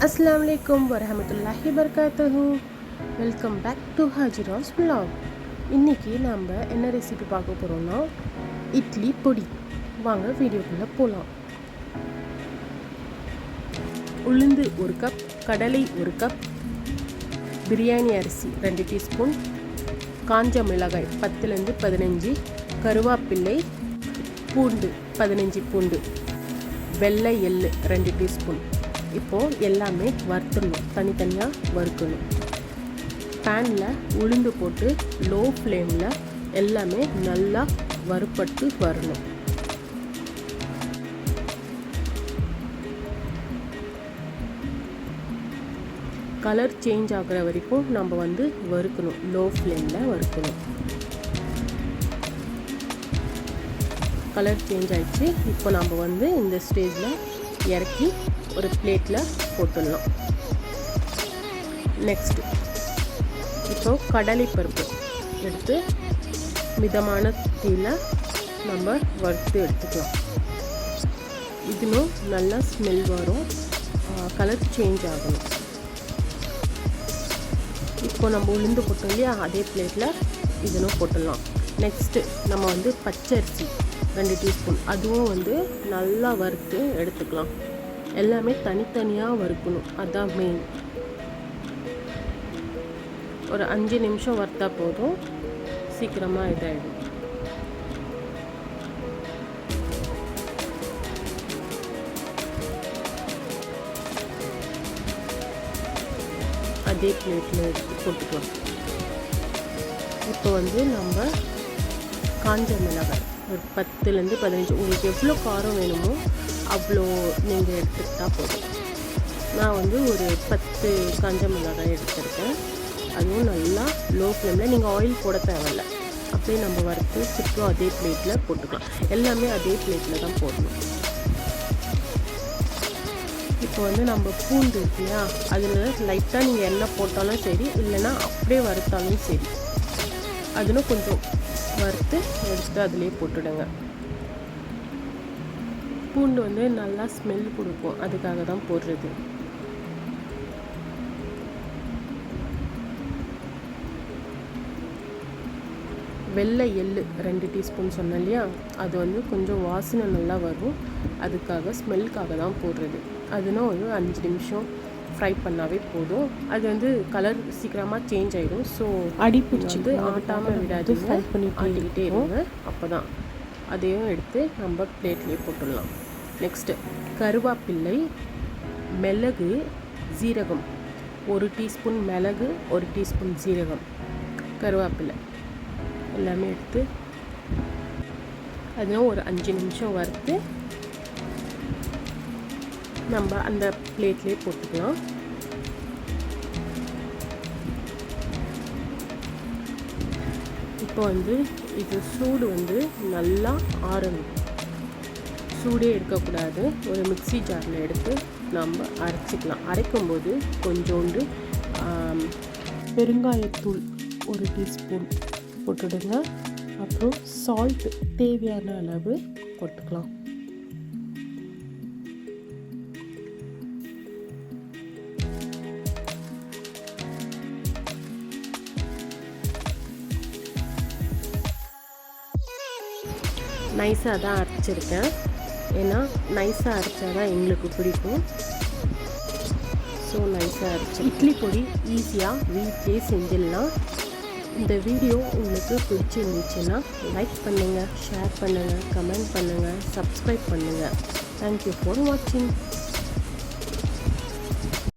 अस्सलाम वालेकुम வரஹமத்துல்லாஹி வபரகாத்துஹு. Welcome back to Hajira's vlog. இன்றைக்கி நம்ம என்ன ரெசிபி பார்க்க போகிறோம்னா இட்லி பொடி. வாங்க வீடியோக்குள்ளே போகலாம். உளுந்து 1 கப், கடலை 1 கப், பிரியாணி அரிசி 2 டீஸ்பூன், காஞ்ச மிளகாய் 10லேருந்து 15, கருவேப்பிலை, பூண்டு 15 பூண்டு, வெள்ளை எள்ளு 2 டீஸ்பூன். இப்போது எல்லாமே வறுத்துடணும், தனித்தனியாக வறுக்கணும். பேனில் உளுந்து போட்டு லோ ஃப்ளேமில் எல்லாமே நல்லா வறுப்பட்டு வரணும். கலர் சேஞ்ச் ஆகிற வரைக்கும் நம்ம வறுக்கணும், லோ ஃப்ளேமில் வறுக்கணும். கலர் சேஞ்ச் ஆகிடுச்சு. இப்போ நம்ம இந்த ஸ்டேஜில் இறக்கி ஒரு பிளேட்டில் போட்டுடலாம். நெக்ஸ்ட்டு இப்போ கடலை பருப்பு எடுத்து மிதமான தீயில் நம்ம வறுத்து எடுத்துக்கலாம். இதுவும் நல்லா ஸ்மெல் வரும், கலர் சேஞ்ச் ஆகணும். இப்போ நம்ம உளுந்து போட்டோம் இல்லையா, அதே பிளேட்டில் இதுவும் போட்டுடலாம். நெக்ஸ்ட்டு நம்ம பச்சரிசி 2 டீஸ்பூன், அதுவும் நல்லா வறுத்து எடுத்துக்கலாம். எல்லாமே தனித்தனியாக வறுக்கணும், அதுதான் மெயின். ஒரு 5 நிமிஷம் வறுத்தா போதும், சீக்கிரமாக இதாகிடும். அதே பிளேட்டில் எடுத்து போட்டுக்கலாம். இப்போ நம்ம காஞ்ச மிளகாய் ஒரு 10லேருந்து 15, உங்களுக்கு எவ்வளோ காரம் வேணுமோ அவ்வளோ நீங்கள் எடுத்துக்கிட்டால் போதும். நான் ஒரு 10 காஞ்ச மிளகாய் எடுத்துருக்கேன். அதுவும் நல்லா லோ ஃப்ளேமில், நீங்கள் ஆயில் போட தேவையில்ல, அப்படியே நம்ம வறுத்து சுற்றும் அதே பிளேட்டில் போட்டுக்கலாம். எல்லாமே அதே பிளேட்டில் தான் போடணும். இப்போ நம்ம பூண்டு இருக்கு இல்லையா, அதில் லைட்டாக நீங்கள் எண்ணெய் போட்டாலும் சரி, இல்லைன்னா அப்படியே வறுத்தாலும் சரி, அதில் கொஞ்சம் வறுத்து எடுத்து அதிலே போட்டுடுங்க. பூண்டு நல்லா ஸ்மெல் கொடுக்கும், அதுக்காக தான் போடுறது. வெள்ளை எள்ளு 2 டீஸ்பூன் சொன்னேன் இல்லையா, அது கொஞ்சம் வாசனை நல்லா வரும், அதுக்காக ஸ்மெல்லுக்காக தான் போடுறது. அதுனால் 5 நிமிஷம் ஃப்ரை பண்ணாவே போதும். அது கலர் சீக்கிரமாக சேஞ்ச் ஆகிடும். ஸோ அடி பிடிச்சிட்டு ஆட்டாமல் விடாது, ஃப்ரை ஆட்டிக்கிட்டே இருங்க. அப்போ தான் அதையும் எடுத்து நம்ம பிளேட்லேயே போட்டுடலாம். நெக்ஸ்ட்டு கருவேப்பிலை, மிளகு, ஜீரகம் 1 டீஸ்பூன் மிளகு, 1 டீஸ்பூன் ஜீரகம், கருவேப்பிலை எல்லாமே எடுத்து அதெல்லாம் ஒரு 5 நிமிஷம் வறுத்து நம்ம அந்த பிளேட்லேயே போட்டுக்கலாம். இப்போ இது சூடு நல்லா ஆறணும். சூடே எடுக்கக்கூடாது. ஒரு மிக்ஸி ஜாரில் எடுத்து நம்ம அரைச்சிக்கலாம். அரைக்கும்போது கொஞ்சோண்டு பெருங்காயத்தூள் 1 டீஸ்பூன் போட்டுடுங்க. அப்புறம் சால்ட் தேவையான அளவு போட்டுக்கலாம். நைஸாக தான் அரைச்சிருக்கேன், ஏன்னா நைஸாக அரைச்சா தான் எங்களுக்கு பிடிக்கும். ஸோ நைஸாக அரைச்சி இட்லி பொடி ஈஸியாக வீட்டிலே செஞ்சிடலாம். இந்த வீடியோ உங்களுக்கு பிடிச்சிருந்துச்சுன்னா லைக் பண்ணுங்கள், ஷேர் பண்ணுங்கள், கமெண்ட் பண்ணுங்கள், சப்ஸ்கிரைப் பண்ணுங்கள். தேங்க்யூ ஃபார் வாட்சிங்.